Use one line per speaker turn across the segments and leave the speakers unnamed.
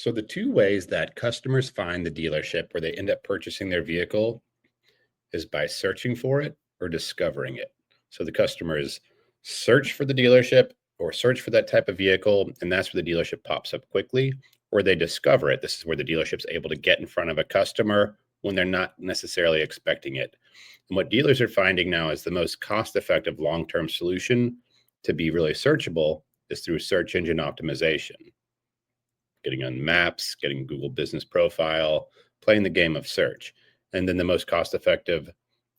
So the two ways that customers find the dealership where they end up purchasing their vehicle is by searching for it or discovering it. So the customers search for the dealership or search for that type of vehicle, and that's where the dealership pops up quickly, or they discover it. This is where the dealership's able to get in front of a customer when they're not necessarily expecting it. And what dealers are finding now is the most cost-effective long-term solution to be really searchable is through search engine optimization. Getting on maps, getting Google Business Profile, playing the game of search. And then the most cost-effective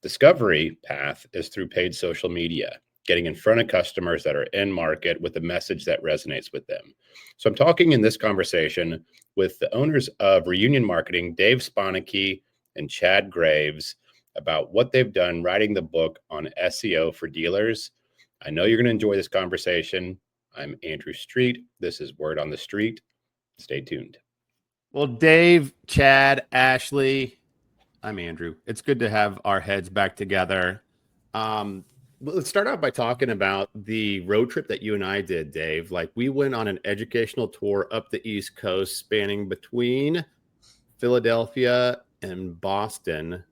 discovery path is through paid social media, getting in front of customers that are in market with a message that resonates with them. So I'm talking in this conversation with the owners of Reunion Marketing, Dave Sponicky and Chad Graves, about what they've done writing the book on SEO for dealers. I know you're going to enjoy this conversation. I'm Andrew Street. This is Word on the Street. Stay tuned.
Well, Dave, Chad, Ashley, I'm Andrew. It's good to have our heads back together. Let's start out by talking about the road trip that you and I did, Dave. Like, we went on an educational tour up the East Coast, spanning between Philadelphia and Boston.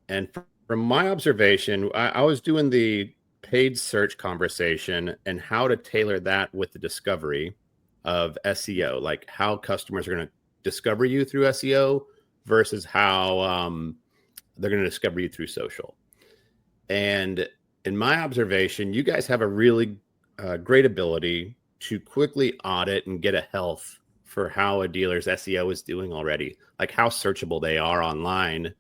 And from my observation, I was doing the paid search conversation and how to tailor that with the discovery of SEO, like how customers are going to discover you through SEO versus how they're going to discover you through social. And in my observation, you guys have a really great ability to quickly audit and get a health for how a dealer's SEO is doing already, like how searchable they are online,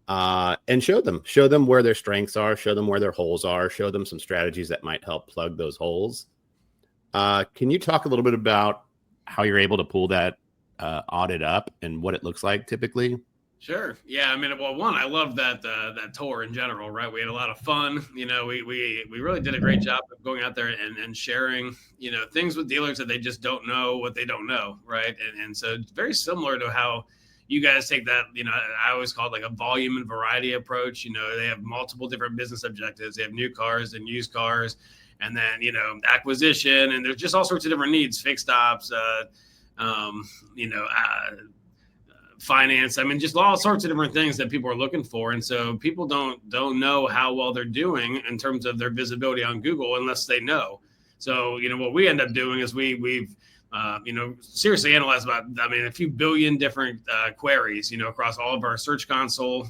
and show them where their strengths are, show them where their holes are, show them some strategies that might help plug those holes. Can you talk a little bit about how you're able to pull that audit up and what it looks like typically?
Sure. Yeah. I mean, well, one, I love that tour in general, right? We had a lot of fun. You know, we really did a great job of going out there and sharing, you know, things with dealers that they just don't know what they don't know, right? And so it's very similar to how you guys take that, you know, I always call it like a volume and variety approach. You know, they have multiple different business objectives. They have new cars and used cars, and then, you know, acquisition, and there's just all sorts of different needs, fixed ops, finance. I mean, just all sorts of different things that people are looking for. And so people don't know how well they're doing in terms of their visibility on Google unless they know. So, you know, what we end up doing is we've seriously analyzed about, a few billion different queries, you know, across all of our Search Console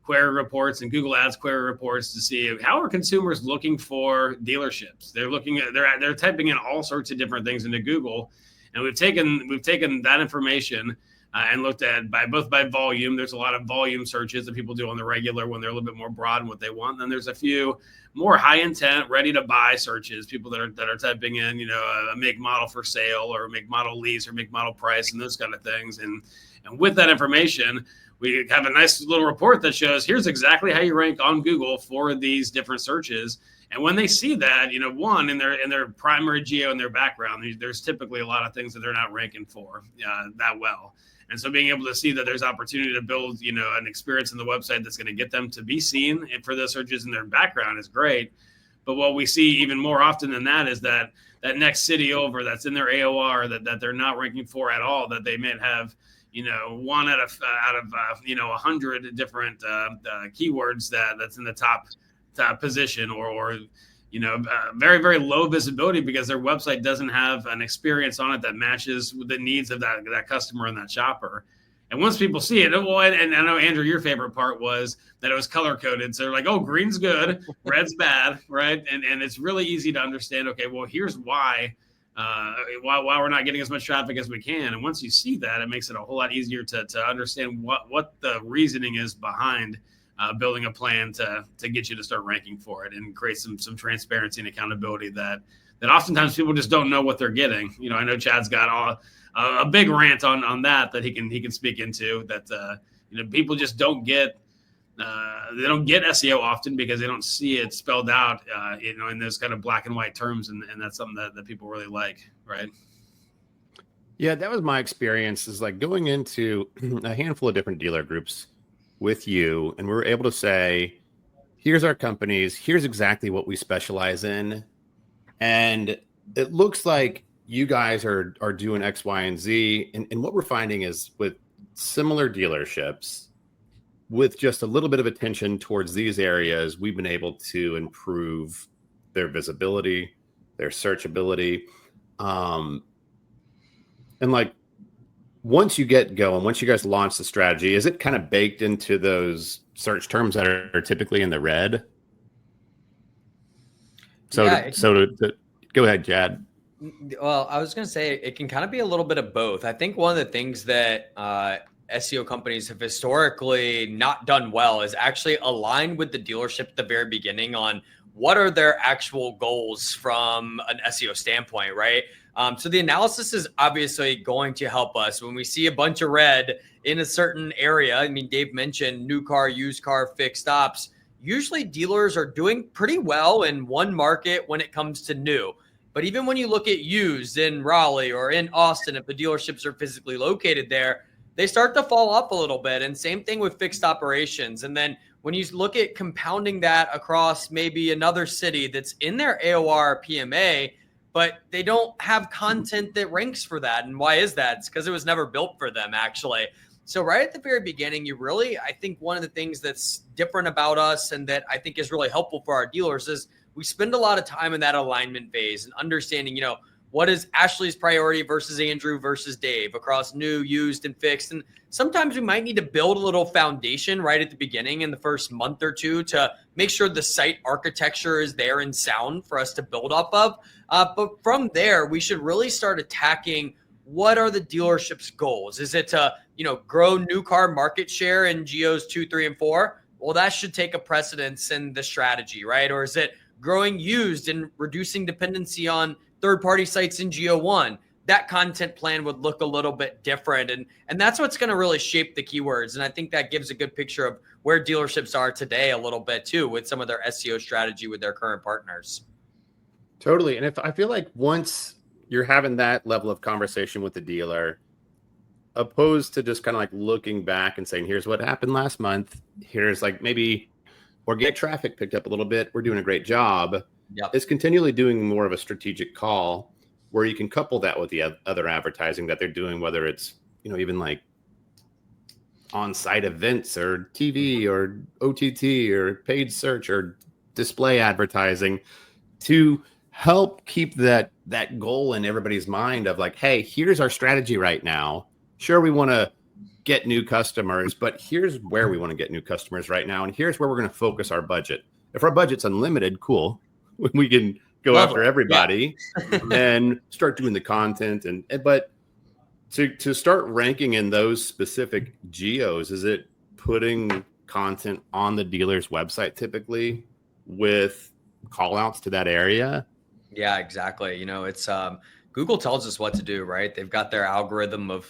query reports and Google Ads query reports to see how are consumers looking for dealerships. They're typing in all sorts of different things into Google, and we've taken that information and looked at by volume. There's a lot of volume searches that people do on the regular when they're a little bit more broad in what they want. And then there's a few more high intent, ready to buy searches, people that are typing in, you know, a make model for sale or make model lease or make model price and those kind of things. And with that information, we have a nice little report that shows here's exactly how you rank on Google for these different searches. And when they see that, you know, one, in their primary geo and their background, there's typically a lot of things that they're not ranking for that well. And so being able to see that there's opportunity to build, you know, an experience in the website that's going to get them to be seen and for those searches in their background is great. But what we see even more often than that is that next city over that's in their AOR that they're not ranking for at all, that they may have, you know, one out of 100 different keywords that's in the top position or you know, very, very low visibility because their website doesn't have an experience on it that matches with the needs of that customer and that shopper. And once people see it, well, and I know, Andrew, your favorite part was that it was color coded. So they're like, oh, green's good, red's bad, right? And it's really easy to understand, okay, well, here's why we're not getting as much traffic as we can. And once you see that, it makes it a whole lot easier to understand what the reasoning is behind building a plan to get you to start ranking for it and create some transparency and accountability that oftentimes people just don't know what they're getting. You know, I know Chad's got a big rant on that he can speak into that. You know, people just don't get they don't get SEO often because they don't see it spelled out, you know, in those kind of black and white terms, and that's something that people really like, right?
Yeah, that was my experience. Is like going into a handful of different dealer groups with you, and we were able to say, here's our companies, here's exactly what we specialize in. And it looks like you guys are doing X, Y, and Z. And what we're finding is with similar dealerships, with just a little bit of attention towards these areas, we've been able to improve their visibility, their searchability. And like, once you get going, once you guys launch the strategy, is it kind of baked into those search terms that are typically in the red? So,
Yeah,
go ahead, Chad.
Well, I was going to say it can kind of be a little bit of both. I think one of the things that SEO companies have historically not done well is actually align with the dealership at the very beginning on what are their actual goals from an SEO standpoint, right? So the analysis is obviously going to help us when we see a bunch of red in a certain area. I mean, Dave mentioned new car, used car, fixed ops. Usually dealers are doing pretty well in one market when it comes to new. But even when you look at used in Raleigh or in Austin, if the dealerships are physically located there, they start to fall off a little bit. And same thing with fixed operations. And then when you look at compounding that across maybe another city that's in their AOR PMA, but they don't have content that ranks for that. And why is that? It's because it was never built for them, actually. So right at the very beginning, I think one of the things that's different about us and that I think is really helpful for our dealers is we spend a lot of time in that alignment phase and understanding, what is Ashley's priority versus Andrew versus Dave across new, used, and fixed. And sometimes we might need to build a little foundation right at the beginning in the first month or two to make sure the site architecture is there and sound for us to build off of. But from there, we should really start attacking what are the dealership's goals? Is it to, grow new car market share in geos 2, 3, and 4? Well, that should take a precedence in the strategy, right? Or is it growing used and reducing dependency on third-party sites in Geo 1? That content plan would look a little bit different. And that's what's going to really shape the keywords. And I think that gives a good picture of where dealerships are today a little bit too, with some of their SEO strategy with their current partners.
Totally. And if I feel like once you're having that level of conversation with the dealer, opposed to just kind of like looking back and saying, here's what happened last month. Here's like maybe organic traffic picked up a little bit. We're doing a great job.
Yep.
It's continually doing more of a strategic call where you can couple that with the other advertising that they're doing, whether it's, even like on-site events or TV or OTT or paid search or display advertising, to help keep that goal in everybody's mind of like, hey, here's our strategy right now. Sure, we want to get new customers, but here's where we want to get new customers right now. And here's where we're going to focus our budget. If our budget's unlimited, cool. We can go after everybody and start doing the content. But to start ranking in those specific geos, is it putting content on the dealer's website typically with call outs to that area?
Yeah, exactly. It's Google tells us what to do, right? They've got their algorithm of,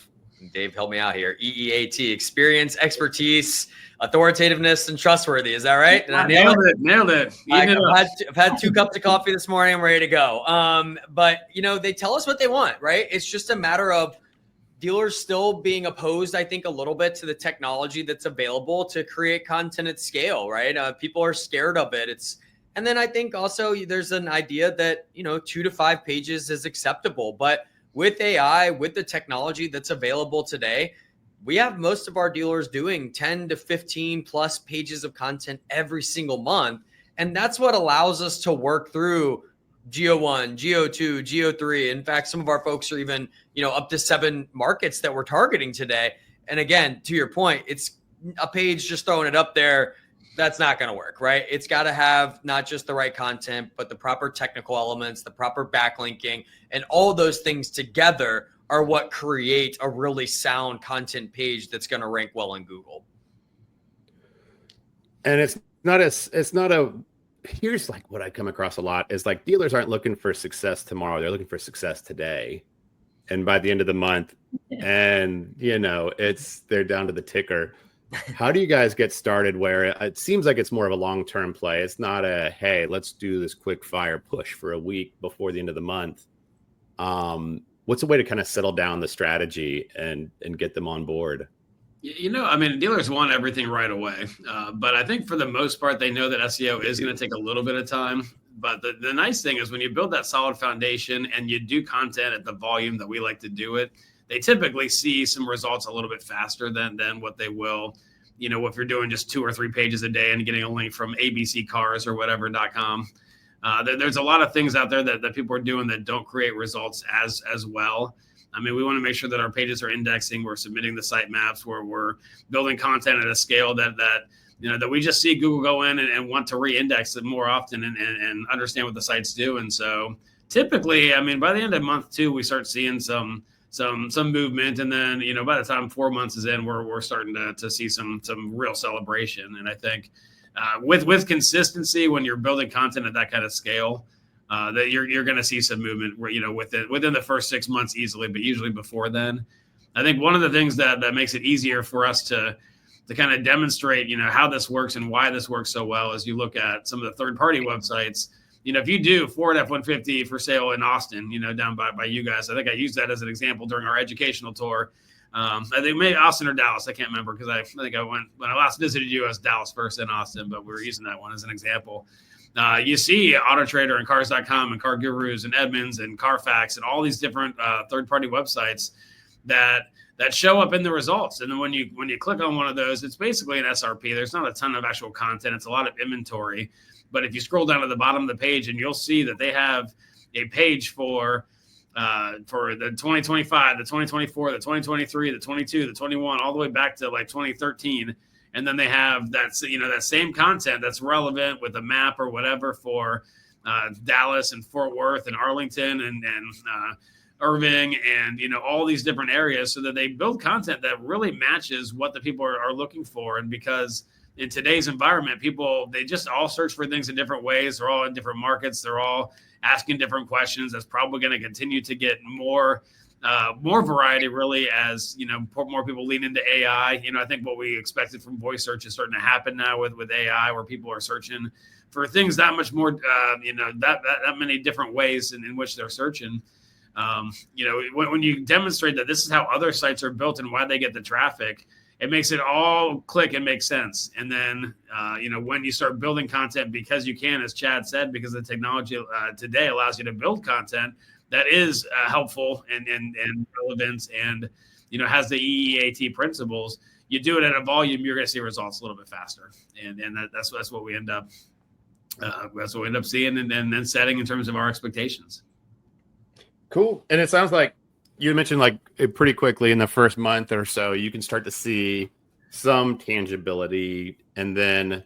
Dave, help me out here, EEAT, experience, expertise, authoritativeness, and trustworthy. Is that right? Did I
Nailed it.
I've had 2 cups of coffee this morning. I'm ready to go. But, they tell us what they want, right? It's just a matter of dealers still being opposed, I think, a little bit to the technology that's available to create content at scale, right? People are scared of it. And then I think also there's an idea that, 2 to 5 pages is acceptable. But with AI, with the technology that's available today, we have most of our dealers doing 10 to 15 plus pages of content every single month. And that's what allows us to work through Geo 1, Geo 2, Geo 3. In fact, some of our folks are even, up to 7 markets that we're targeting today. And again, to your point, it's a page just throwing it up there. That's not going to work, right? It's got to have not just the right content, but the proper technical elements, the proper backlinking, and all those things together are what create a really sound content page that's going to rank well in Google.
And here's like what I come across a lot is like dealers aren't looking for success tomorrow. They're looking for success today. And by the end of the month, and they're down to the ticker. How do you guys get started where it seems like it's more of a long-term play? It's not hey, let's do this quick fire push for a week before the end of the month. What's a way to kind of settle down the strategy and get them on board?
Dealers want everything right away. But I think for the most part, they know that SEO is going to take a little bit of time. But the nice thing is when you build that solid foundation and you do content at the volume that we like to do it, they typically see some results a little bit faster than what they will, if you're doing just 2 or 3 pages a day and getting a link from ABC Cars or whatever.com. There's a lot of things out there that people are doing that don't create results as well. I mean, we want to make sure that our pages are indexing. We're submitting the site maps, where we're building content at a scale that we just see Google go in and want to re-index it more often and understand what the sites do. And so typically, I mean, by the end of month 2, we start seeing some movement. And then, by the time 4 months is in, we're starting to see some real celebration. And I think with consistency, when you're building content at that kind of scale, that you're going to see some movement within the first 6 months easily, but usually before then. I think one of the things that makes it easier for us to kind of demonstrate, how this works and why this works so well is you look at some of the third-party websites. If you do Ford F-150 for sale in Austin, down by you guys, I think I used that as an example during our educational tour. I think maybe Austin or Dallas, I can't remember, because I think I went when I last visited you, I was Dallas first, then Austin, but we were using that one as an example. You see AutoTrader and Cars.com and Car Gurus and Edmunds and Carfax and all these different third-party websites that show up in the results. And then when you click on one of those, it's basically an SRP. There's not a ton of actual content. It's a lot of inventory. But if you scroll down to the bottom of the page, and you'll see that they have a page for the 2025, the 2024, the 2023, the 22, the 21, all the way back to like 2013. And then they have that same content that's relevant with a map or whatever for Dallas and Fort Worth and Arlington and Irving and all these different areas, so that they build content that really matches what the people are looking for. And because in today's environment, they just all search for things in different ways. They're all in different markets. They're all asking different questions. That's probably going to continue to get more variety, really, as more people lean into AI. I think what we expected from voice search is starting to happen now with AI, where people are searching for things that much more, that many different ways in which they're searching. When you demonstrate that this is how other sites are built and why they get the traffic, it makes it all click and make sense. And then, when you start building content, because you can, as Chad said, because the technology today allows you to build content that is helpful and relevant and, has the EEAT principles, you do it at a volume, you're going to see results a little bit faster. And that's what we end up, seeing and then setting in terms of our expectations.
Cool. And it sounds like you mentioned pretty quickly in the first month or so, you can start to see some tangibility. And then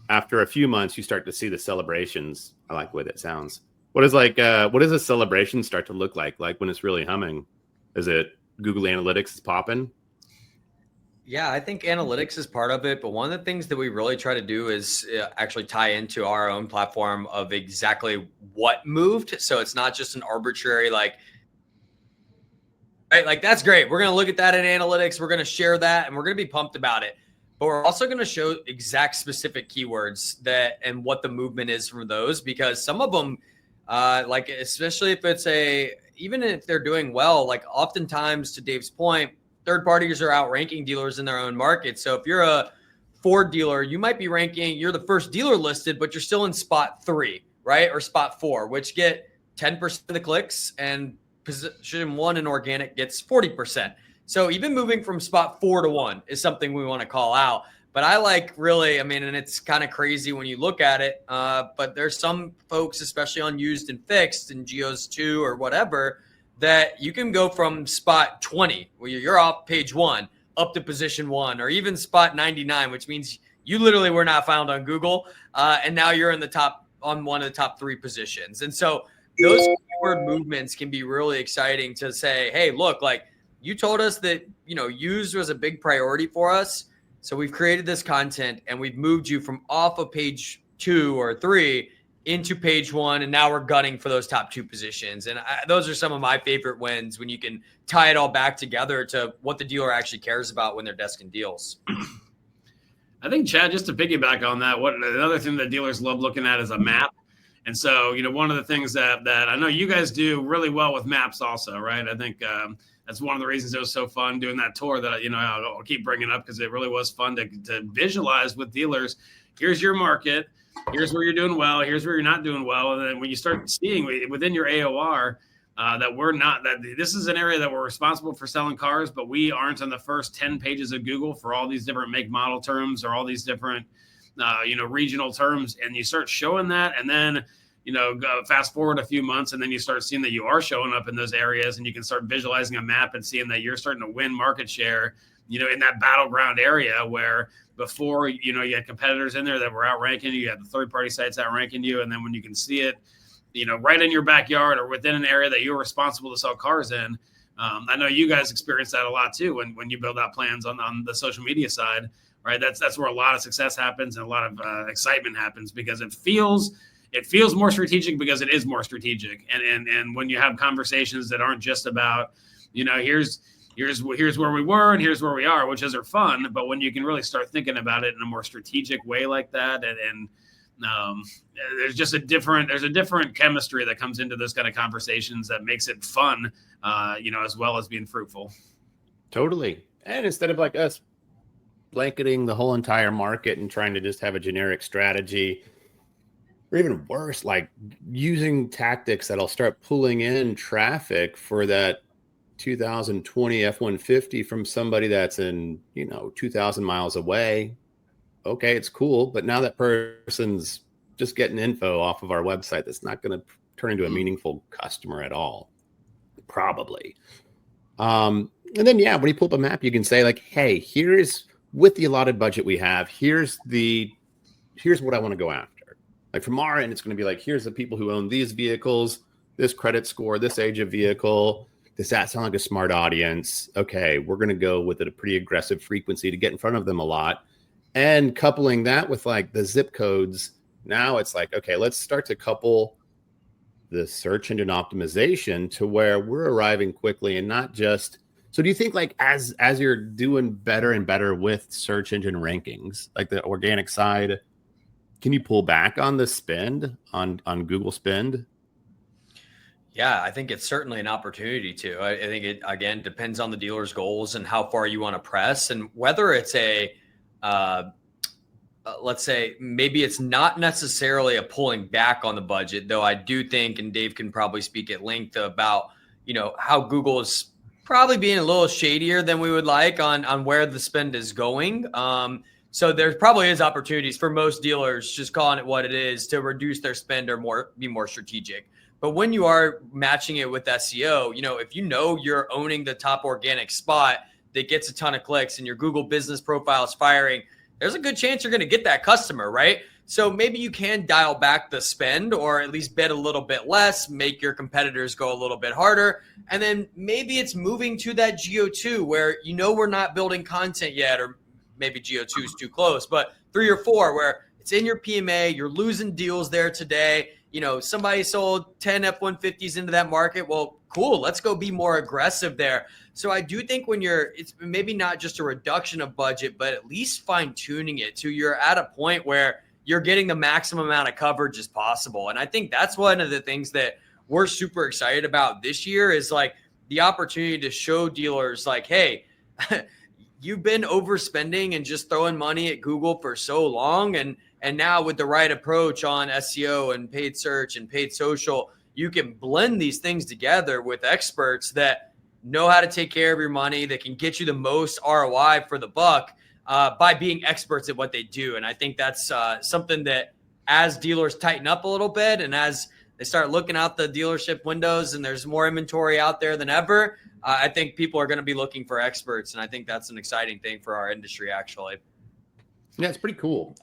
after a few months, you start to see the celebrations. I like the way that sounds. What does a celebration start to look like when it's really humming? Is it Google Analytics is popping?
Yeah, I think analytics is part of it. But one of the things that we really try to do is actually tie into our own platform of exactly what moved. So it's not just an arbitrary, right? Like, that's great. We're going to look at that in analytics. We're going to share that and we're going to be pumped about it. But we're also going to show exact specific keywords and what the movement is from those, because some of them, especially if even if they're doing well, oftentimes, to Dave's point, third parties are outranking dealers in their own market. So if you're a Ford dealer, you might be you're the first dealer listed, but you're still in spot 3, right? Or spot 4, which get 10% of the clicks, and position 1 in organic gets 40%. So even moving from spot 4 to 1 is something we want to call out. But and it's kind of crazy when you look at it, but there's some folks, especially on used and fixed and Geos 2 or whatever, that you can go from spot 20, where you're off page 1, up to position 1, or even spot 99, which means you literally were not found on Google, and now you're on one of the top 3 positions. And so those keyword movements can be really exciting to say, hey, look, you told us that, used was a big priority for us. So we've created this content and we've moved you from off of page 2 or 3 into page 1. And now we're gunning for those top 2 positions. And those are some of my favorite wins, when you can tie it all back together to what the dealer actually cares about when they're desking deals.
I think, Chad, just to piggyback on that, another thing that dealers love looking at is a map. And so, one of the things that I know you guys do really well with maps also, right? I think that's one of the reasons it was so fun doing that tour that, I'll keep bringing up, because it really was fun to visualize with dealers. Here's your market. here's where you're doing well, here's where you're not doing well. And then when you start seeing within your AOR that this is an area that we're responsible for selling cars, but we aren't on the first 10 pages of Google for all these different make model terms or all these different, regional terms. And you start showing that, and then, fast forward a few months, and then you start seeing that you are showing up in those areas, and you can start visualizing a map and seeing that you're starting to win market share, in that battleground area where before, you had competitors in there that were outranking you, had the third-party sites outranking you, and then when you can see it, right in your backyard or within an area that you're responsible to sell cars in. I know you guys experience that a lot too when you build out plans on the social media side, right? That's where a lot of success happens and a lot of excitement happens, because it feels more strategic because it is more strategic. And when you have conversations that aren't just about, here's where we were and here's where we are, which are fun, but when you can really start thinking about it in a more strategic way like that, and there's a different chemistry that comes into this kind of conversations that makes it fun, as well as being fruitful.
Totally. And instead of like us blanketing the whole entire market and trying to just have a generic strategy, or even worse, like using tactics that'll start pulling in traffic for that 2020 F-150 from somebody that's in, 2,000 miles away. Okay, it's cool, but now that person's just getting info off of our website that's not going to turn into a meaningful customer at all, probably. And then, when you pull up a map, you can say like, hey, here's, with the allotted budget we have, here's what I want to go after. Like from our end, it's going to be like, here's the people who own these vehicles, this credit score, this age of vehicle. Does that sound like a smart audience? Okay, we're going to go with a pretty aggressive frequency to get in front of them a lot. And coupling that with like the zip codes, now it's like, okay, let's start to couple the search engine optimization to where we're arriving quickly and not just. So do you think like as you're doing better and better with search engine rankings, like the organic side, can you pull back on the spend on Google spend?
Yeah, I think it's certainly an opportunity to. I think it, again, depends on the dealer's goals and how far you want to press, and whether it's let's say maybe it's not necessarily a pulling back on the budget, though I do think, and Dave can probably speak at length about, how Google is probably being a little shadier than we would like on where the spend is going. So there probably is opportunities for most dealers, just calling it what it is, to reduce their spend or be more strategic. But when you are matching it with SEO, if you're owning the top organic spot that gets a ton of clicks and your Google business profile is firing, there's a good chance you're going to get that customer, right? So maybe you can dial back the spend, or at least bet a little bit less, make your competitors go a little bit harder. And then maybe it's moving to that GO2 where, we're not building content yet, or maybe GO2 is too close, but 3 or 4 where it's in your PMA, you're losing deals there today. Somebody sold 10 F-150s into that market. Well, cool. Let's go be more aggressive there. So I do think it's maybe not just a reduction of budget, but at least fine tuning it to you're at a point where you're getting the maximum amount of coverage as possible. And I think that's one of the things that we're super excited about this year is like the opportunity to show dealers like, hey, you've been overspending and just throwing money at Google for so long. And now with the right approach on SEO and paid search and paid social, you can blend these things together with experts that know how to take care of your money, that can get you the most ROI for the buck by being experts at what they do. And I think that's something that as dealers tighten up a little bit and as they start looking out the dealership windows and there's more inventory out there than ever, I think people are going to be looking for experts. And I think that's an exciting thing for our industry, actually.
Yeah, it's pretty cool.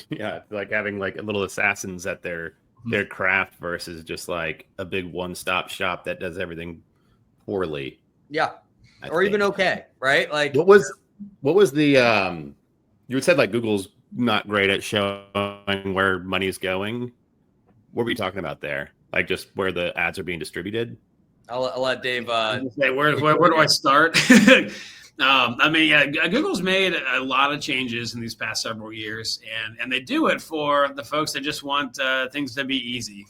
Yeah, like having like a little assassins at their craft versus just like a big one-stop shop that does everything poorly.
Yeah. Or even okay, right? Like
what was the you had said like Google's not great at showing where money's going. What were you talking about there? Like just where the ads are being distributed?
I'll let Dave
say where do I start? Google's made a lot of changes in these past several years, and they do it for the folks that just want things to be easy.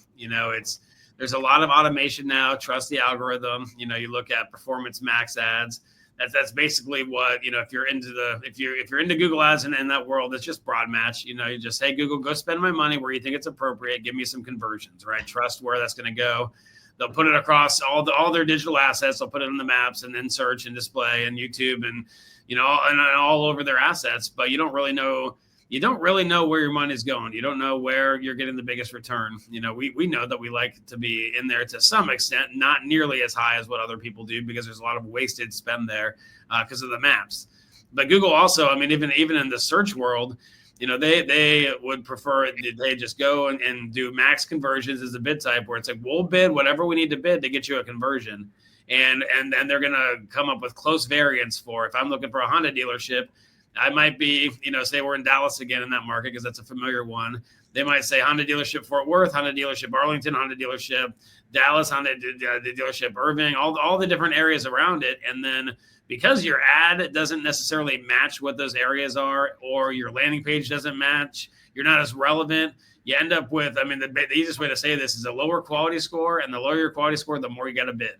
There's a lot of automation now. Trust the algorithm. You look at performance max ads. That's basically what, if you're into if you're into Google ads and in that world, it's just broad match. You just, hey, Google, go spend my money where you think it's appropriate. Give me some conversions, right? Trust where that's going to go. They'll put it across all their digital assets. They'll put it in the maps and then search and display and YouTube and, and all over their assets. But you don't really know where your money is going. You don't know where you're getting the biggest return. We know that we like to be in there to some extent, not nearly as high as what other people do, because there's a lot of wasted spend there because of the maps. But Google also, even in the search world, they would prefer they just go and do max conversions as a bid type, where it's like, we'll bid whatever we need to bid to get you a conversion. And then they're going to come up with close variants for, if I'm looking for a Honda dealership, I might be, say we're in Dallas again in that market, because that's a familiar one. They might say Honda dealership Fort Worth, Honda dealership Arlington, Honda dealership Dallas, Honda dealership Irving, all the different areas around it. And then because your ad doesn't necessarily match what those areas are, or your landing page doesn't match, you're not as relevant. You end up with, the easiest way to say this is a lower quality score, and the lower your quality score, the more you got to bid.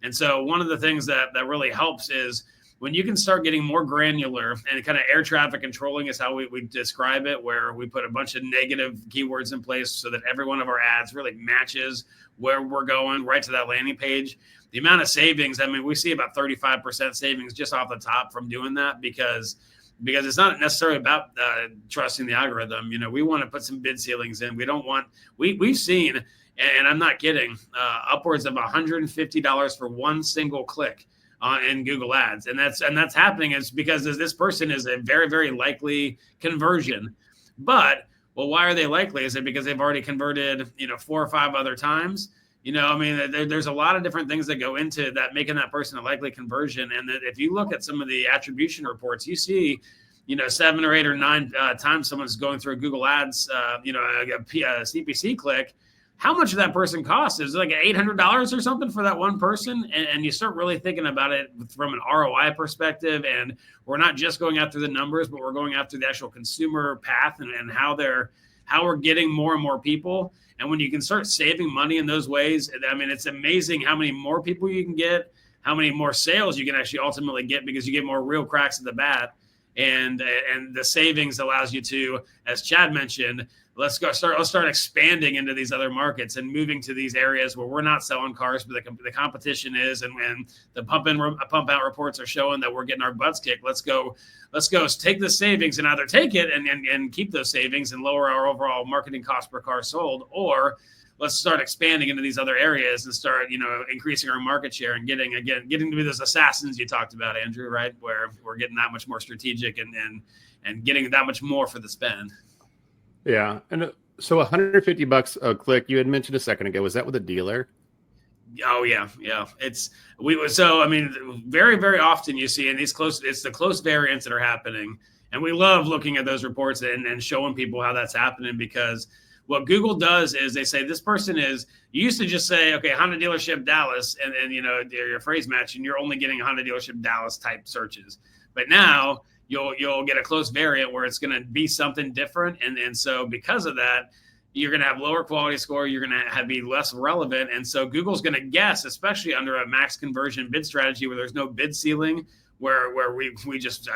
And so one of the things that really helps is when you can start getting more granular, and kind of air traffic controlling is how we describe it, where we put a bunch of negative keywords in place so that every one of our ads really matches where we're going right to that landing page. The amount of savings, we see about 35% savings just off the top from doing that, because it's not necessarily about trusting the algorithm. We want to put some bid ceilings in. We've seen, and I'm not kidding, upwards of $150 for one single click in Google ads. And that's happening is because this person is a very, very likely conversion. But, well, why are they likely? Is it because they've already converted, 4 or 5 other times? There's a lot of different things that go into that, making that person a likely conversion. And that if you look at some of the attribution reports, you see, 7 or 8 or 9 times someone's going through Google ads, a CPC click. How much of that person costs? Is it like $800 or something for that one person? And you start really thinking about it from an ROI perspective. And we're not just going after the numbers, but we're going after the actual consumer path and how we're getting more and more people. And when you can start saving money in those ways, it's amazing how many more people you can get, how many more sales you can actually ultimately get, because you get more real cracks at the bat. And the savings allows you to, as Chad mentioned, let's start expanding into these other markets and moving to these areas where we're not selling cars, but the competition is, and the pump out reports are showing that we're getting our butts kicked. Let's go take the savings and either take it and keep those savings and lower our overall marketing cost per car sold, or let's start expanding into these other areas and start, increasing our market share and getting to be those assassins you talked about, Andrew, right? Where we're getting that much more strategic and getting that much more for the spend.
Yeah. And so $150 a click, you had mentioned a second ago, was that with a dealer?
Oh yeah. Yeah. Very, very often you see in these it's the close variants that are happening. And we love looking at those reports and showing people how that's happening, because what Google does is they say this person is, you used to just say, okay, Honda dealership Dallas, and your phrase match, and you're only getting Honda dealership Dallas type searches. But now you'll get a close variant where it's going to be something different. And so because of that, you're going to have lower quality score. You're going to be less relevant. And so Google's going to guess, especially under a max conversion bid strategy where there's no bid ceiling, where we just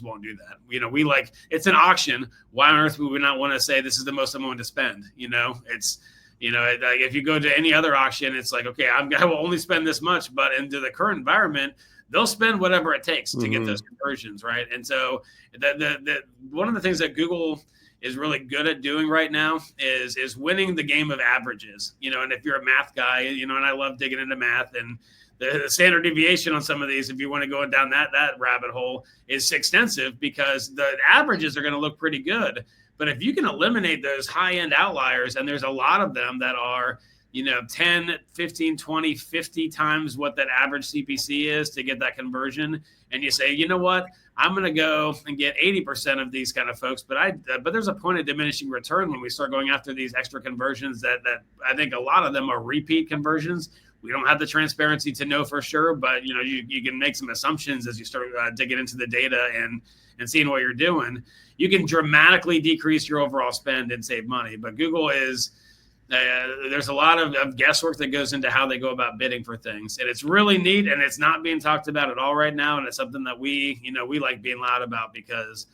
won't do that. We like, it's an auction. Why on earth would we not want to say this is the most I'm willing to spend? It's, like if you go to any other auction, it's like, okay, I will only spend this much, but into the current environment, they'll spend whatever it takes to get those conversions, right? And so the one of the things that Google is really good at doing right now is winning the game of averages. And if you're a math guy, and I love digging into math, and the standard deviation on some of these, if you want to go down that rabbit hole, is extensive, because the averages are going to look pretty good. But if you can eliminate those high-end outliers, and there's a lot of them that are 10, 15, 20, 50 times what that average CPC is to get that conversion. And you say, you know what, I'm going to go and get 80% of these kind of folks. But there's a point of diminishing return when we start going after these extra conversions that I think a lot of them are repeat conversions. We don't have the transparency to know for sure, but you can make some assumptions as you start digging into the data and seeing what you're doing. You can dramatically decrease your overall spend and save money. But Google is There's a lot of guesswork that goes into how they go about bidding for things, and it's really neat, and it's not being talked about at all right now, and it's something that we like being loud about because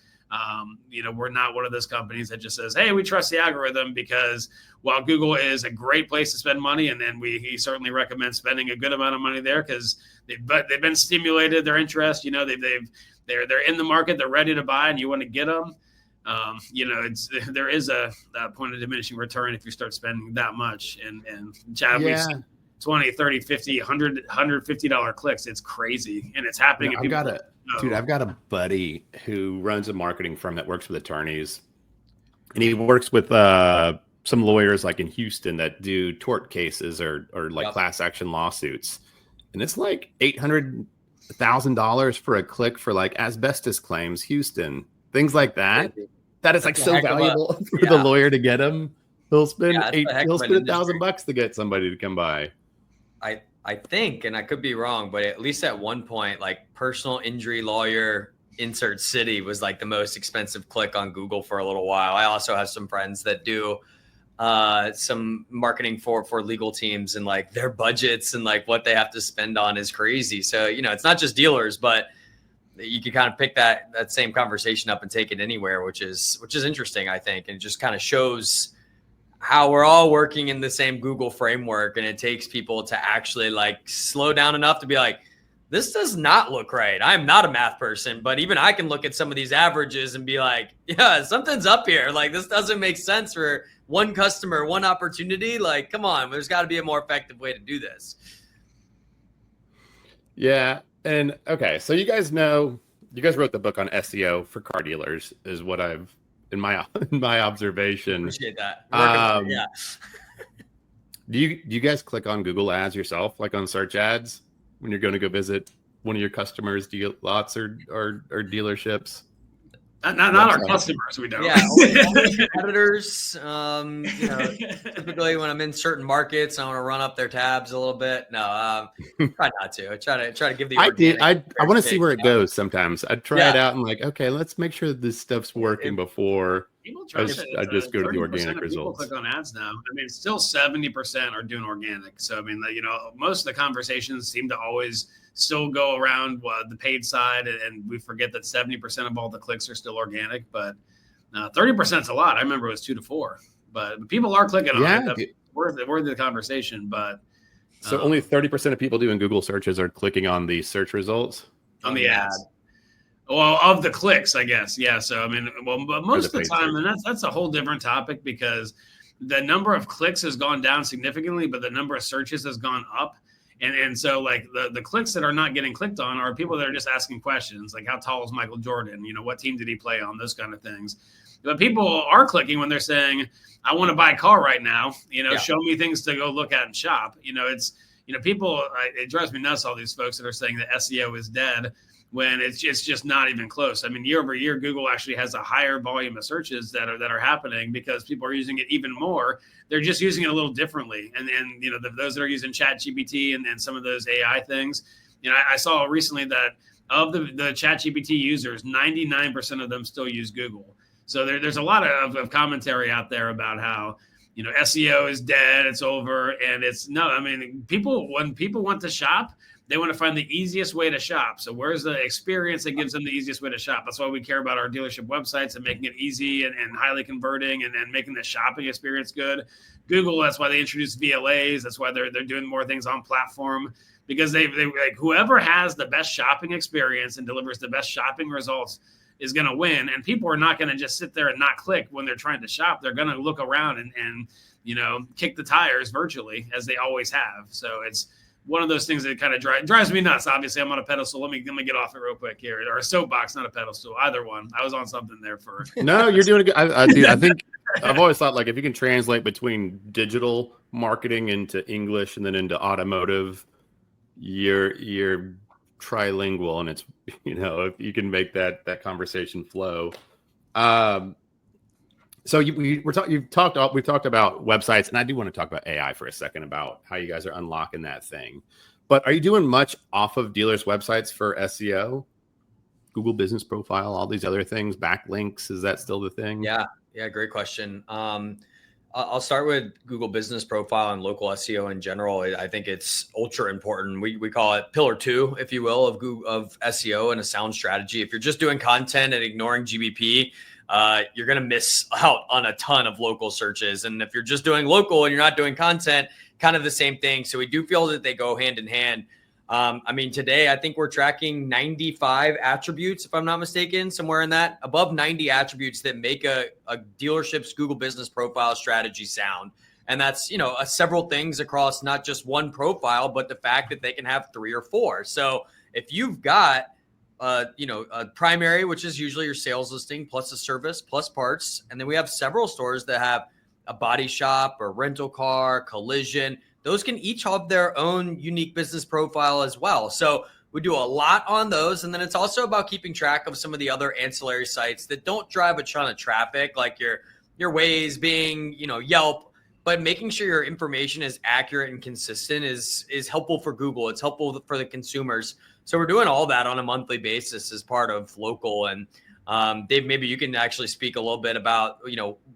we're not one of those companies that just says, hey, we trust the algorithm, because while Google is a great place to spend money, and then we certainly recommend spending a good amount of money there because they've been stimulated, their interest, they're in the market, they're ready to buy, and you want to get them. There is a point of diminishing return if you start spending that much. And Chad, we've seen 20, 30, 50, 100, $150 clicks. It's crazy. And it's happening.
I've got a buddy who runs a marketing firm that works with attorneys. And he works with some lawyers like in Houston that do tort cases or like class action lawsuits. And it's like $800,000 for a click for like asbestos claims, Houston. Things like that. That is like so valuable for the lawyer to get him. He'll spend $1,000 to get somebody to come by.
I think, and I could be wrong, but at least at one point, like personal injury lawyer insert city was like the most expensive click on Google for a little while. I also have some friends that do some marketing for legal teams, and like their budgets and like what they have to spend on is crazy. So, it's not just dealers, but you can kind of pick that same conversation up and take it anywhere, which is interesting, I think. And it just kind of shows how we're all working in the same Google framework. And it takes people to actually like slow down enough to be like, this does not look right. I'm not a math person, but even I can look at some of these averages and be like, yeah, something's up here. Like this doesn't make sense for one customer, one opportunity. Like, come on, there's got to be a more effective way to do this.
Yeah. And okay, so you guys wrote the book on SEO for car dealers, is what I've in my observation.
Appreciate that.
Yeah. Do you guys click on Google ads yourself, like on search ads, when you're going to go visit one of your customers' lots or dealerships?
Not our customers. We don't.
Yeah, only competitors. Typically when I'm in certain markets, I want to run up their tabs a little bit. No, try not to. I try to give the.
I want to see where it goes. Sometimes I try it out and like, okay, let's make sure this stuff's working before I just go to the organic results.
People click on ads now. I mean, still 70% are doing organic. So I mean, most of the conversations seem to always still go around the paid side, and we forget that 70% of all the clicks are still organic, but 30% is a lot. I remember it was 2 to 4, but people are clicking on it. That's worth the conversation. But
so only 30% of people doing Google searches are clicking on the search results
on the ads. Well, of the clicks, I guess. Yeah. So I mean, but most of the time, and that's a whole different topic, because the number of clicks has gone down significantly, but the number of searches has gone up. And so like the clicks that are not getting clicked on are people that are just asking questions like, how tall is Michael Jordan? What team did he play on? Those kind of things. But people are clicking when they're saying, I want to buy a car right now. Show me things to go look at and shop. People, it drives me nuts, all these folks that are saying that SEO is dead when it's just not even close. I mean, year over year, Google actually has a higher volume of searches that are happening because people are using it even more. They're just using it a little differently. And those that are using ChatGPT and some of those AI things, I saw recently that of the ChatGPT users, 99% of them still use Google. So there's a lot of commentary out there about how, SEO is dead, it's over. And when people want to shop, they want to find the easiest way to shop. So where's the experience that gives them the easiest way to shop? That's why we care about our dealership websites and making it easy and highly converting and making the shopping experience good. Google, that's why they introduced VLAs. That's why they're doing more things on platform, because they like whoever has the best shopping experience and delivers the best shopping results is going to win. And people are not going to just sit there and not click when they're trying to shop. They're going to look around and kick the tires virtually, as they always have. So it's one of those things that kind of drives me nuts. Obviously, I'm on a pedestal. Let me get off it real quick here. Or a soapbox, not a pedestal. Either one. I was on something there for.
No, you're doing good. I think I've always thought, like, if you can translate between digital marketing into English and then into automotive, you're trilingual, and it's if you can make that conversation flow. So we've talked about websites, and I do want to talk about AI for a second, about how you guys are unlocking that thing. But are you doing much off of dealers' websites for SEO? Google Business Profile, all these other things, backlinks, is that still the thing?
Yeah, great question. I'll start with Google Business Profile and local SEO in general. I think it's ultra important. We call it pillar 2, if you will, of SEO and a sound strategy. If you're just doing content and ignoring GBP, you're going to miss out on a ton of local searches. And if you're just doing local and you're not doing content, kind of the same thing. So we do feel that they go hand in hand. I mean, today, I think we're tracking 95 attributes, if I'm not mistaken, somewhere in that, above 90 attributes that make a dealership's Google Business Profile strategy sound. And that's, several things across not just one profile, but the fact that they can have 3 or 4. So if you've got, a primary, which is usually your sales listing, plus a service, plus parts. And then we have several stores that have a body shop or rental car, collision. Those can each have their own unique business profile as well. So we do a lot on those. And then it's also about keeping track of some of the other ancillary sites that don't drive a ton of traffic, like your Waze, Bing, Yelp, but making sure your information is accurate and consistent is helpful for Google. It's helpful for the consumers. So we're doing all that on a monthly basis as part of local. And Dave, maybe you can actually speak a little bit about,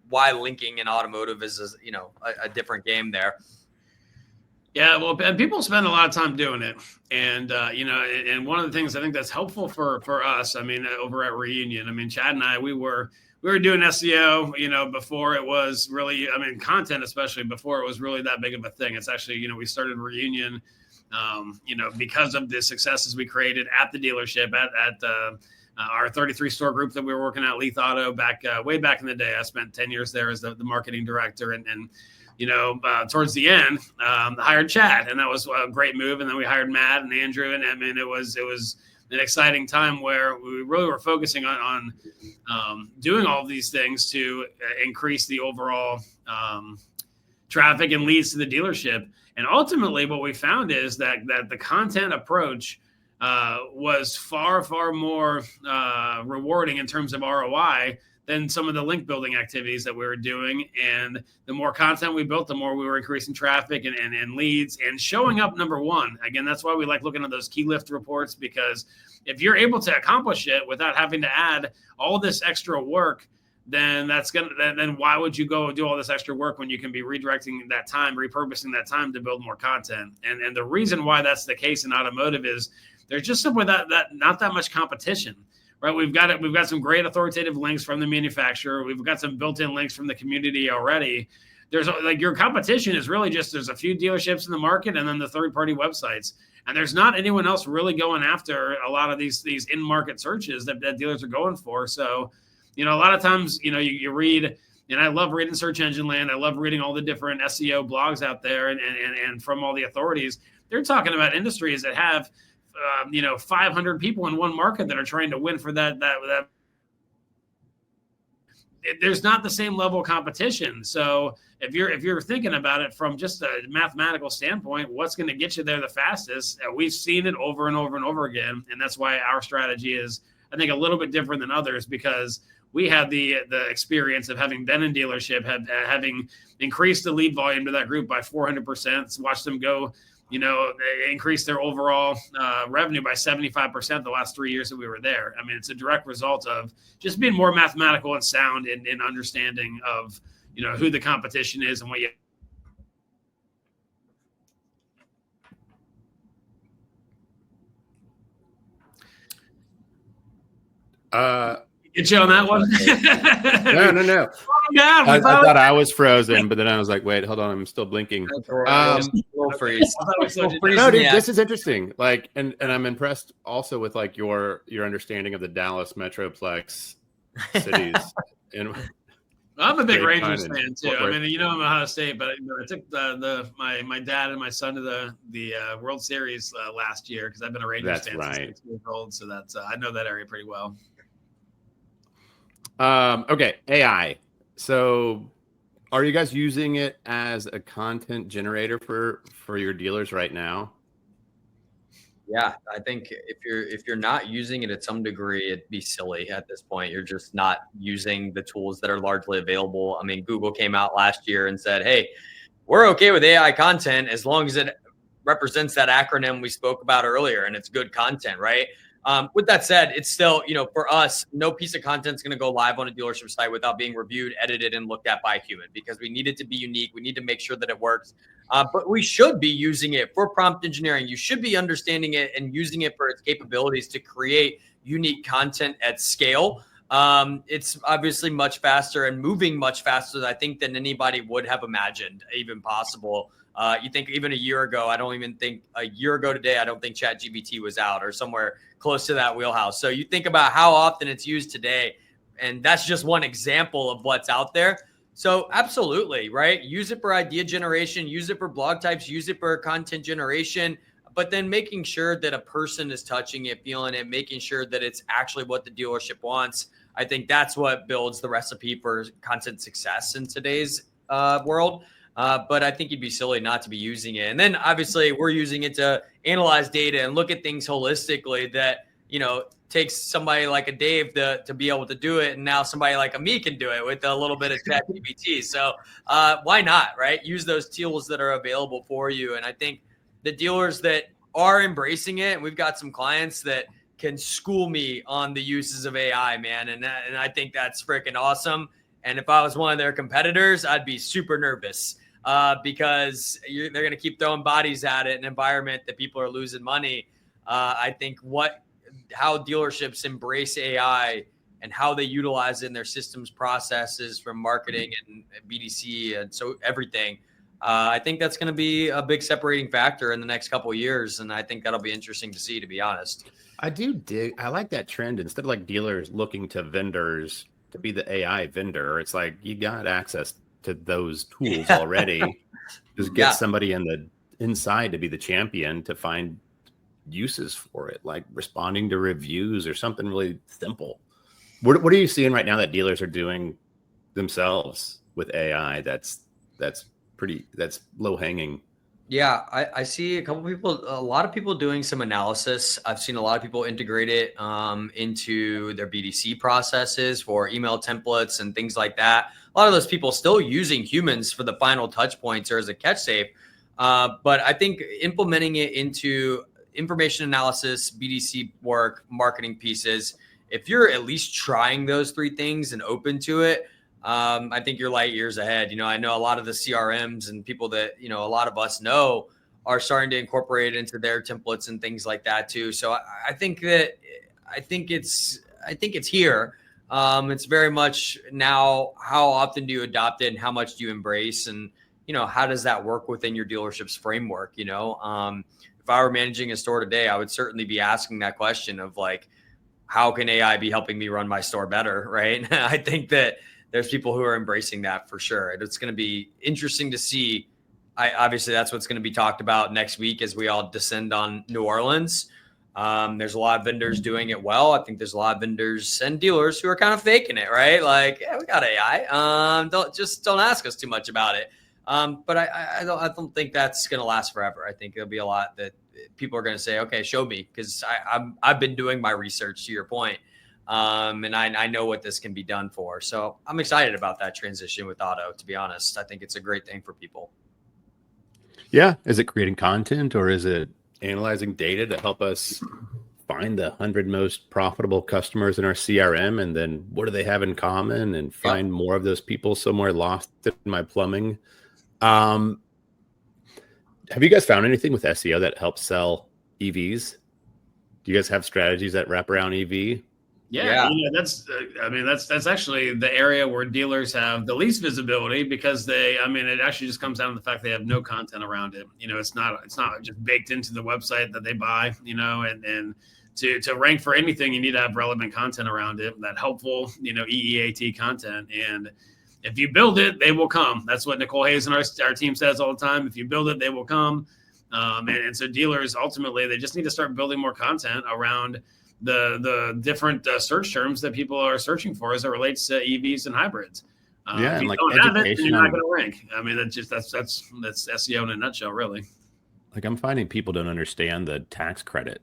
why linking in automotive is, a different game there.
Yeah, well, and people spend a lot of time doing it. And, and one of the things I think that's helpful for us, over at Reunion, Chad and I, we were doing SEO, before it was really, content, especially before it was really that big of a thing. It's actually, we started Reunion, because of the successes we created at the dealership, at our 33 store group that we were working at, Leith Auto, way back in the day. I spent 10 years there as the marketing director, and towards the end, hired Chad, and that was a great move. And then we hired Matt and Andrew, and it was an exciting time where we really were focusing on doing all of these things to increase the overall traffic and leads to the dealership. And ultimately, what we found is that the content approach was far, far more rewarding in terms of ROI than some of the link building activities that we were doing. And the more content we built, the more we were increasing traffic and leads and showing up number one. Again, that's why we like looking at those key lift reports, because if you're able to accomplish it without having to add all this extra work, then then why would you go do all this extra work when you can be redirecting that time, repurposing that time to build more content? And the reason why that's the case in automotive is there's just simply that not that much competition. Right, we've got some great authoritative links from the manufacturer. We've got some built-in links from the community already. There's your competition is really just there's a few dealerships in the market and then the third-party websites, and there's not anyone else really going after a lot of these in-market searches that dealers are going for. So, a lot of times, you read, and I love reading Search Engine Land. I love reading all the different SEO blogs out there, and from all the authorities, they're talking about industries that have 500 people in one market that are trying to win for that. There's not the same level of competition. So if you're thinking about it from just a mathematical standpoint, what's going to get you there the fastest? We've seen it over and over and over again. And that's why our strategy is, I think, a little bit different than others, because we had the experience of having been in dealership, having increased the lead volume to that group by 400%, watched them go, they increased their overall revenue by 75% the last 3 years that we were there. It's a direct result of just being more mathematical and sound in understanding of, who the competition is and what you. Get you on that one?
No. I thought I was frozen, but then I was like, wait, hold on, I'm still blinking.
Freeze.
No, dude, this is interesting. And I'm impressed also with your understanding of the Dallas Metroplex cities. And
I'm a big Rangers fan too. I'm Ohio State, but I took my dad and my son to the World Series last year because I've been a Rangers fan since 6 years old. So I know that area pretty well.
Okay, AI. So are you guys using it as a content generator for your dealers right now?
Yeah, I think if you're not using it at some degree, it'd be silly at this point. You're just not using the tools that are largely available. Google came out last year and said, hey, we're okay with AI content as long as it represents that acronym we spoke about earlier and it's good content, right? With that said, it's still, for us, no piece of content is going to go live on a dealership site without being reviewed, edited, and looked at by a human, because we need it to be unique. We need to make sure that it works. But we should be using it for prompt engineering. You should be understanding it and using it for its capabilities to create unique content at scale. It's obviously much faster and moving much faster, I think, than anybody would have imagined even possible. You think even a year ago, I don't think ChatGPT was out or somewhere close to that wheelhouse. So you think about how often it's used today, and that's just one example of what's out there. So absolutely, right? Use it for idea generation, use it for blog types, use it for content generation, but then making sure that a person is touching it, feeling it, making sure that it's actually what the dealership wants. I think that's what builds the recipe for content success in today's world. But I think you'd be silly not to be using it. And then obviously we're using it to analyze data and look at things holistically that, takes somebody like a Dave to be able to do it. And now somebody like a me can do it with a little bit of ChatGPT. So why not, right? Use those tools that are available for you. And I think the dealers that are embracing it, and we've got some clients that can school me on the uses of AI, man. And I think that's freaking awesome. And if I was one of their competitors, I'd be super nervous because they're going to keep throwing bodies at it, an environment that people are losing money. I think how dealerships embrace AI and how they utilize it in their systems processes from marketing and BDC and so everything. I think that's going to be a big separating factor in the next couple of years. And I think that'll be interesting to see, to be honest.
I like that trend. Instead of like dealers looking to vendors to be the AI vendor, it's like you got access to those tools already. Just get somebody inside to be the champion to find uses for it, like responding to reviews or something really simple. What are you seeing right now that dealers are doing themselves with AI that's low hanging?
Yeah, I see a lot of people doing some analysis. I've seen a lot of people integrate it into their BDC processes for email templates and things like that. A lot of those people still using humans for the final touch points or as a catch safe. But I think implementing it into information analysis, BDC work, marketing pieces, if you're at least trying those three things and open to it, I think you're light years ahead. I know a lot of the CRMs and people that, a lot of us know are starting to incorporate it into their templates and things like that too. So I think it's here. It's very much now, how often do you adopt it and how much do you embrace? And, how does that work within your dealership's framework? If I were managing a store today, I would certainly be asking that question of like, how can AI be helping me run my store better? Right. I think that there's people who are embracing that for sure. And it's going to be interesting to see. Obviously that's what's going to be talked about next week as we all descend on New Orleans. There's a lot of vendors doing it well. I think there's a lot of vendors and dealers who are kind of faking it, right? Like, yeah, we got AI. Don't ask us too much about it. But I don't think that's going to last forever. I think there'll be a lot that people are going to say, okay, show me, because I've been doing my research, to your point. And I know what this can be done for. So I'm excited about that transition with auto, to be honest. I think it's a great thing for people.
Yeah. Is it creating content, or is it analyzing data to help us find the 100 most profitable customers in our CRM? And then what do they have in common, and find more of those people somewhere lost in my plumbing? Have you guys found anything with SEO that helps sell EVs? Do you guys have strategies that wrap around EV?
Yeah. That's actually the area where dealers have the least visibility, because it actually just comes down to the fact they have no content around it. It's not just baked into the website that they buy, and to rank for anything, you need to have relevant content around it, that helpful, EEAT content. And if you build it, they will come. That's what Nicole Hayes and our team says all the time. If you build it, they will come. And so dealers, ultimately, they just need to start building more content around the different search terms that people are searching for as it relates to EVs and hybrids. If you don't have it, then you're not going to rank. That's SEO in a nutshell, really.
Like, I'm finding people don't understand the tax credit.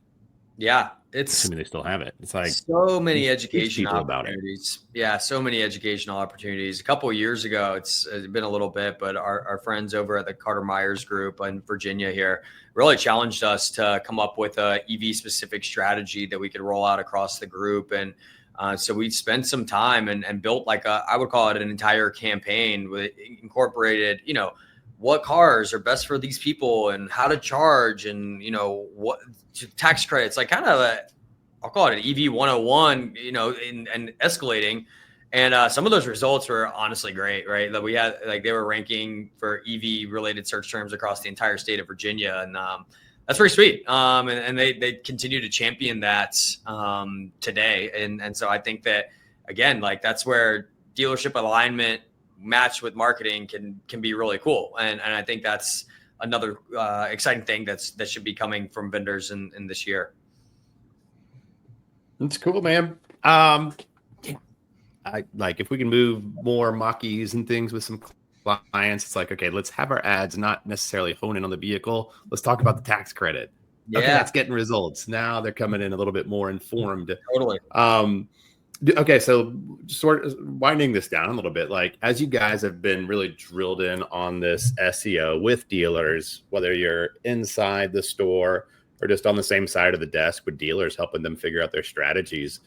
Yeah. It's
assuming they still have it. It's like
so many
teach
education
people about it.
opportunities. Yeah, so many educational opportunities. A couple of years ago, it's been a little bit, but our friends over at the Carter Myers Group in Virginia here really challenged us to come up with a EV specific strategy that we could roll out across the group. And so we spent some time and built like I would call it an entire campaign with incorporated, what cars are best for these people and how to charge and, what tax credits, like kind of I'll call it an EV 101, and escalating. And some of those results were honestly great, right? That we had, like, they were ranking for EV related search terms across the entire state of Virginia. And that's pretty sweet. And they continue to champion that today. And so I think that, again, like that's where dealership alignment matched with marketing can be really cool. And I think that's another exciting thing that should be coming from vendors in this year.
That's cool, man. I like if we can move more Mach-E's and things with some clients. It's like, okay, let's have our ads not necessarily hone in on the vehicle. Let's talk about the tax credit.
Yeah,
okay, that's getting results. Now they're coming in a little bit more informed.
Totally.
Okay, so sort of winding this down a little bit, like as you guys have been really drilled in on this SEO with dealers, whether you're inside the store or just on the same side of the desk with dealers, helping them figure out their strategies,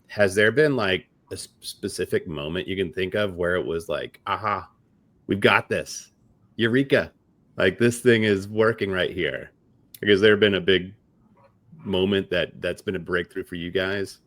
has there been like a specific moment you can think of where it was like, aha, we've got this, eureka, like this thing is working right here? Like, has there been a big moment that's been a breakthrough for you guys?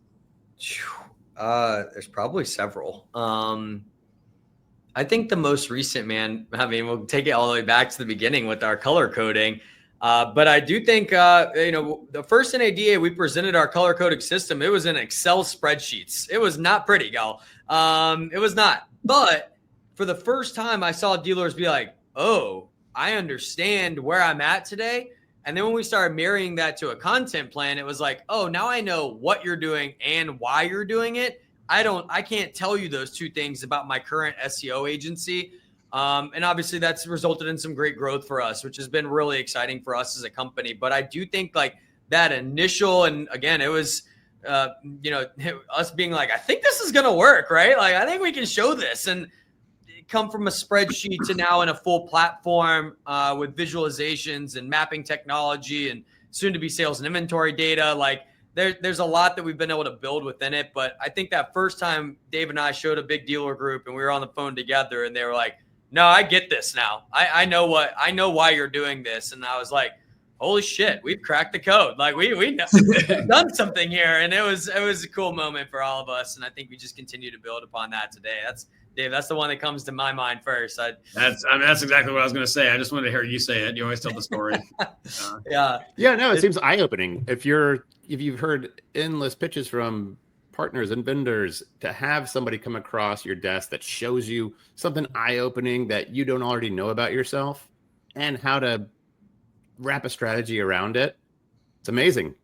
There's probably several. I think the most recent, man, I mean, we'll take it all the way back to the beginning with our color coding. But I do think, the first NADA, we presented our color coding system. It was in Excel spreadsheets. It was not pretty, y'all. It was not. But for the first time, I saw dealers be like, oh, I understand where I'm at today. And then when we started marrying that to a content plan, it was like, oh, now I know what you're doing and why you're doing it. I can't tell you those two things about my current SEO agency. And obviously that's resulted in some great growth for us, which has been really exciting for us as a company. But I do think like that initial, and again, it was, us being like, I think this is going to work, right? Like, I think we can show this, and come from a spreadsheet to now in a full platform with visualizations and mapping technology and soon to be sales and inventory data. Like there's a lot that we've been able to build within it. But I think that first time Dave and I showed a big dealer group and we were on the phone together and they were like, no, I get this now. I know why you're doing this. And I was like, holy shit, we've cracked the code. Like we've done something here. And it was a cool moment for all of us. And I think we just continue to build upon that today. Dave, that's the one that comes to my mind first.
That's exactly what I was going to say. I just wanted to hear you say it. You always tell the story.
Yeah. No, it seems eye-opening. If you've heard endless pitches from partners and vendors, to have somebody come across your desk that shows you something eye-opening that you don't already know about yourself and how to wrap a strategy around it, it's amazing.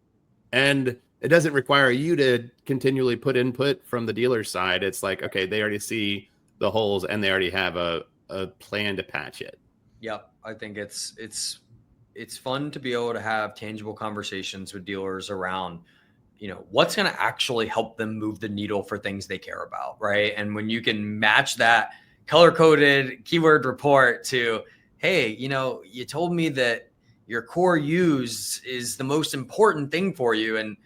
And it doesn't require you to continually put input from the dealer's side. It's like, okay, they already see the holes and they already have a plan to patch it.
Yep. I think it's fun to be able to have tangible conversations with dealers around, what's going to actually help them move the needle for things they care about. Right. And when you can match that color coded keyword report to, hey, you told me that your core use is the most important thing for you. And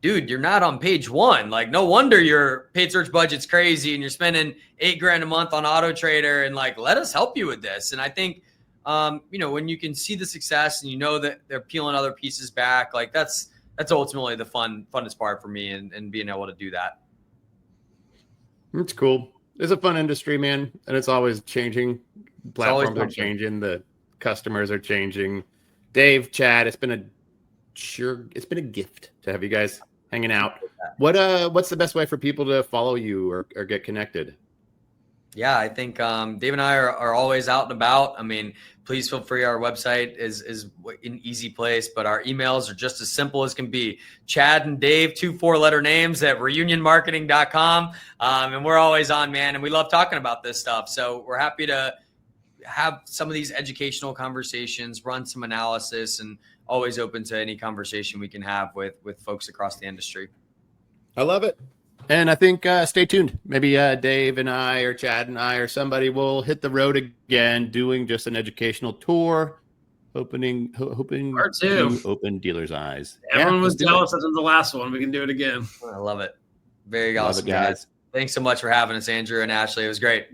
dude, you're not on page one. Like, no wonder your paid search budget's crazy and you're spending $8,000 a month on Auto Trader, and like, let us help you with this. And I think, when you can see the success and that they're peeling other pieces back, like that's ultimately the funnest part for me, and being able to do that.
It's cool. It's a fun industry, man. And it's always changing. Platforms are changing. The customers are changing. Dave, Chad, it's been a gift to have you guys hanging out. What's the best way for people to follow you or get connected?
Yeah, I think Dave and I are always out and about. I mean, please feel free. Our website is an easy place, but our emails are just as simple as can be. Chad and Dave, 2 4-letter names at reunionmarketing.com. And we're always on, man. And we love talking about this stuff. So we're happy to have some of these educational conversations, run some analysis, and always open to any conversation we can have with folks across the industry.
I love it. And I think stay tuned. Maybe Dave and I or Chad and I or somebody will hit the road again doing just an educational tour, hoping
Part
to
two.
open dealers' eyes.
Everyone was
let's do it.
jealous after the last one. We can do it again.
I love it. Very
Love
awesome,
it, guys.
Thanks so much for having us, Andrew and Ashley. It was great.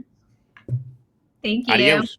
Thank you.
Adios.